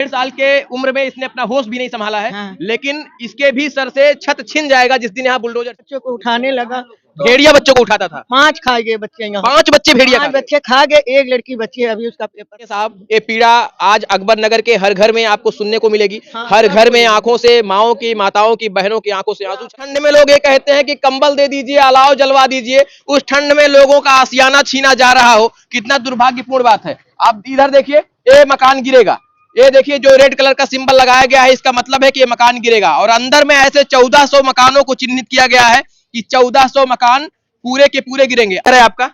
1.5 साल के उम्र में इसने अपना होश भी नहीं संभाला है। हाँ। लेकिन इसके भी सर से छत छिन जाएगा जिस दिन यहाँ बुलडोजर बच्चों को उठाने लगा तो भेड़िया बच्चों को उठाता था। 5 खा गए बच्चे यहाँ। 5 बच्चे भेड़िया 5 खा गए। बच्चे खा गए, एक लड़की बची है, अभी उसका पेपर। साहब, ये पीड़ा आज अकबर नगर के हर घर में आपको सुनने को मिलेगी। हाँ, हर घर में आंखों से माओं की, माताओं की, बहनों की आंखों से आंसू। ठंड में लोग ये कहते हैं कि कंबल दे दीजिए, अलाव जलवा दीजिए। उस ठंड में लोगों का आशियाना छीना जा रहा हो, कितना दुर्भाग्यपूर्ण बात है। आप इधर देखिए, ये मकान गिरेगा। ये देखिए जो रेड कलर का सिंबल लगाया गया है, इसका मतलब है कि ये मकान गिरेगा। और अंदर में ऐसे 1400 मकानों को चिन्हित किया गया है कि 1400 मकान पूरे के पूरे गिरेंगे। अरे आपका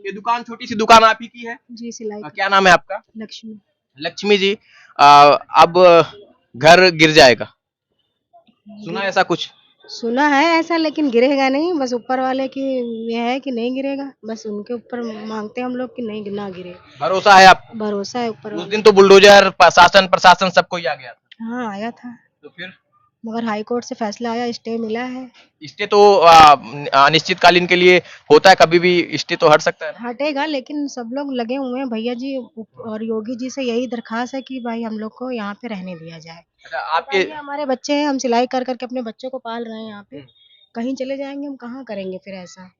ये दुकान, छोटी सी दुकान आप ही की है जी, सिलाई। क्या नाम है आपका? लक्ष्मी। लक्ष्मी जी, अब घर गिर जाएगा, सुना ऐसा कुछ? सुना है ऐसा, लेकिन गिरेगा नहीं। बस ऊपर वाले की ये है कि नहीं गिरेगा, बस उनके ऊपर मांगते हैं हम लोग कि नहीं, ना गिरे। भरोसा है आपको? भरोसा है ऊपर उस वाले। दिन तो बुलडोजर प्रशासन सब कोई आ गया था। हाँ, आया था, तो फिर मगर हाई कोर्ट से फैसला आया, स्टे मिला है। स्टे तो अनिश्चितकालीन के लिए होता है, कभी भी स्टे तो हट सकता है। हटेगा, लेकिन सब लोग लगे हुए हैं भैया जी और योगी जी से यही दरखास्त है कि भाई हम लोग को यहाँ पे रहने दिया जाए। अच्छा, आपके बताइए, हमारे बच्चे हैं, हम सिलाई कर करके अपने बच्चों को पाल रहे हैं यहाँ पे। कहीं चले जाएंगे हम, कहाँ करेंगे फिर ऐसा?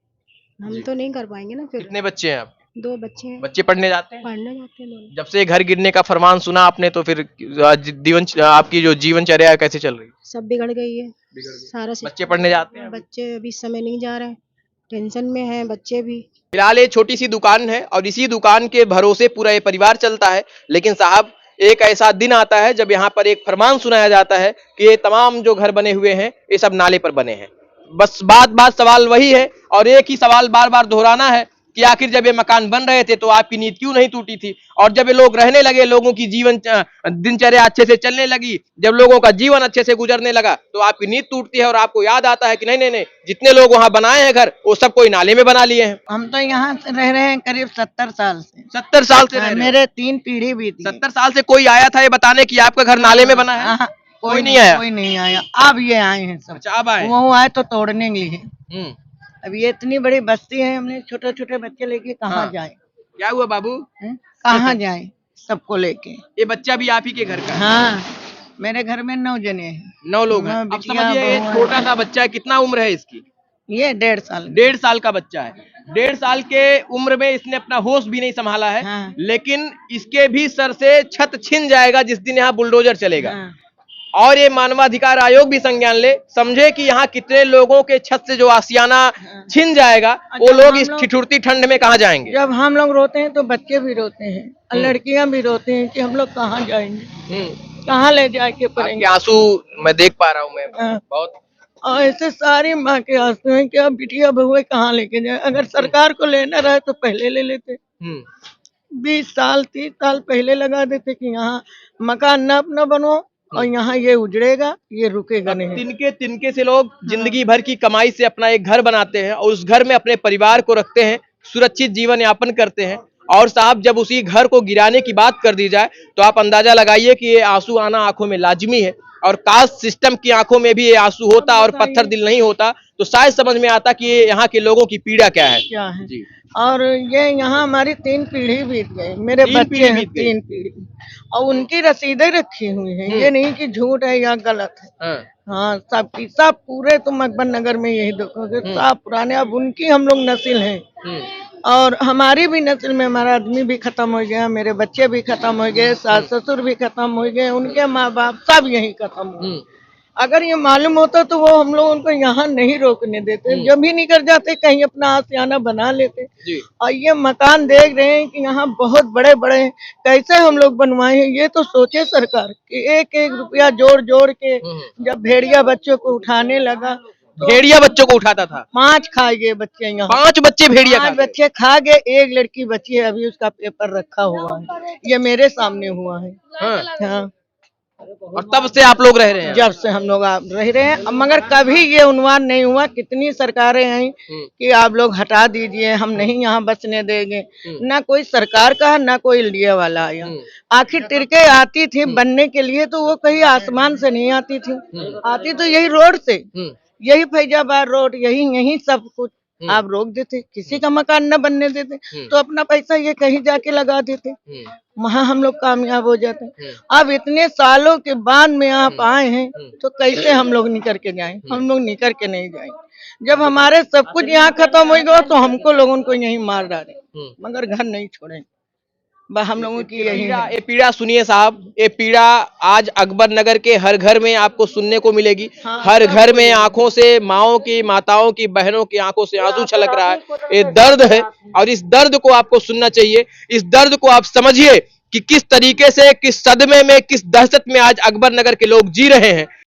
हम तो नहीं कर पाएंगे ना फिर। कितने बच्चे हैं आप? 2 बच्चे हैं, बच्चे पढ़ने जाते हैं? पढ़ने जाते हैं दोनों। जब से घर गिरने का फरमान सुना आपने, तो फिर आपकी जो जीवनचर्या कैसे चल रही है? सब बिगड़ गई है, सारा बच्चे पढ़ने जाते हैं? बच्चे अभी इस समय नहीं जा रहे हैं, टेंशन में हैं बच्चे भी। फिलहाल ये छोटी सी दुकान है और इसी दुकान के भरोसे पूरा ये परिवार चलता है। लेकिन साहब, एक ऐसा दिन आता है जब यहाँ पर एक फरमान सुनाया जाता है कि ये तमाम जो घर बने हुए हैं, ये सब नाले पर बने हैं। बस बात सवाल वही है और एक ही सवाल बार बार दोहराना है कि आखिर जब ये मकान बन रहे थे तो आपकी नींद क्यों नहीं टूटी थी? और जब ये लोग रहने लगे, लोगों की दिनचर्या अच्छे से चलने लगी, जब लोगों का जीवन अच्छे से गुजरने लगा, तो आपकी नींद टूटती है और आपको याद आता है कि नहीं नहीं नहीं, जितने लोग वहां बनाए हैं घर, वो सब कोई नाले में बना लिए हैं। हम तो यहाँ से रह रहे हैं करीब 70 साल से। 70 साल से रह रहे हो? मेरे 3 पीढ़ी भी थी। 70 साल से कोई आया था ये बताने की आपका घर नाले में बना है? कोई नहीं आया? कोई नहीं आया, अब ये आए हैं सब। अच्छा, अब आए। वो आए तो तोड़ने के लिए। हम्म। अब ये इतनी बड़ी बस्ती है, हमने छोटे छोटे बच्चे लेके कहाँ हाँ। जाए? क्या हुआ बाबू? कहाँ जाए सबको लेके? ये बच्चा भी आप ही के घर का है? हाँ, मेरे घर में 9 जने हैं। 9 लोग हैं। अब समझिए, ये छोटा सा बच्चा है, कितना उम्र है इसकी? ये 1.5 साल। 1.5 साल का बच्चा है। 1.5 साल के उम्र में इसने अपना होश भी नहीं संभाला है। हाँ। लेकिन इसके भी सर से छत छिन जाएगा जिस दिन यहाँ बुलडोजर चलेगा। हाँ। और ये मानवाधिकार आयोग भी संज्ञान ले, समझे कि यहाँ कितने लोगों के छत से जो आशियाना छिन जाएगा, वो लोग इस ठिठुरती ठंड में कहाँ जाएंगे? जब हम लोग रोते हैं तो बच्चे भी रोते हैं और लड़कियां भी रोते हैं कि हम लोग कहाँ जाएंगे, कहाँ ले जाके पड़ेंगे। आंसू मैं देख पा रहा हूँ, मैं बहुत। और ऐसे सारी माँ के आंसू हैं कि अब बिटिया बहुए कहाँ लेके जाए। अगर सरकार को लेना रहे तो पहले ले लेते। 20 साल 30 साल पहले लगा देते कि यहाँ मकान न अपना बनो और यहाँ ये उजड़ेगा, ये रुकेगा नहीं। तिनके से लोग जिंदगी भर की कमाई से अपना एक घर बनाते हैं और उस घर में अपने परिवार को रखते हैं, सुरक्षित जीवन यापन करते हैं। और साहब, जब उसी घर को गिराने की बात कर दी जाए तो आप अंदाजा लगाइए कि ये आंसू आना आंखों में लाजमी है। और कास्ट सिस्टम की आंखों में भी ये आंसू होता और पत्थर दिल नहीं होता, तो शायद समझ में आता कि ये यहाँ के लोगों की पीड़ा क्या है। जी। और ये यहाँ हमारी 3 पीढ़ी बीत गई, मेरे बच्चे हैं 3 पीढ़ी, और उनकी रसीदें रखी हुई हैं। ये नहीं कि झूठ है या गलत है। हाँ, सबकी सब पूरे तुम अकबर नगर में यही देखोगे, सब पुराने। अब उनकी हम लोग नस्ल हैं और हमारी भी नस्ल में हमारा आदमी भी खत्म हो गया, मेरे बच्चे भी खत्म हो गए, सास ससुर भी खत्म हो गए, उनके माँ बाप सब यही खत्म हो गए। अगर ये मालूम होता तो वो हम लोग उनको यहाँ नहीं रोकने देते, जब भी निकल जाते कहीं अपना आशियाना बना लेते। और ये मकान देख रहे हैं कि यहाँ बहुत बड़े बड़े, कैसे हम लोग बनवाए हैं, ये तो सोचे सरकार कि 1-1 रुपया जोड़ जोड़ के जब भेड़िया बच्चों को उठाने लगा तो भेड़िया बच्चों को उठाता था। 5 खा गए बच्चे यहाँ। 5 बच्चे भेड़िया 5 बच्चे खा गए, एक लड़की बची है, अभी उसका पेपर रखा हुआ है, ये मेरे सामने हुआ है। हाँ। और तब से आप लोग रह रहे हैं? जब से हम लोग रह रहे हैं, मगर कभी ये उन्वान नहीं हुआ। कितनी सरकारें आई कि आप लोग हटा दीजिए, हम नहीं यहाँ बचने देंगे। ना कोई सरकार का, ना कोई इंडिया वाला आया। आखिर टिरके आती थी बनने के लिए तो वो कहीं आसमान से नहीं आती थी, आती तो यही रोड से, यही फैजाबाद रोड, यही सब कुछ आप रोक देते, किसी का मकान न बनने देते, तो अपना पैसा ये कहीं जाके लगा देते, वहाँ हम लोग कामयाब हो जाते। अब इतने सालों के बाद में आप आए हैं तो कैसे हम लोग निकल के जाएं? हम लोग निकल के नहीं जाएंगे। जब हमारे सब कुछ यहाँ खत्म हो गया तो हमको लोगों को यहीं मार डाले, मगर घर नहीं छोड़ेंगे। हम लोगों की यही है। ये पीड़ा सुनिए साहब, ये पीड़ा आज अकबर नगर के हर घर में आपको सुनने को मिलेगी। हर घर में आंखों से माओं की, माताओं की, बहनों की आंखों से आंसू छलक रहा है। ये दर्द है और इस दर्द को आपको सुनना चाहिए। इस दर्द को आप समझिए कि किस तरीके से, किस सदमे में, किस दहशत में आज अकबर नगर के लोग जी रहे हैं।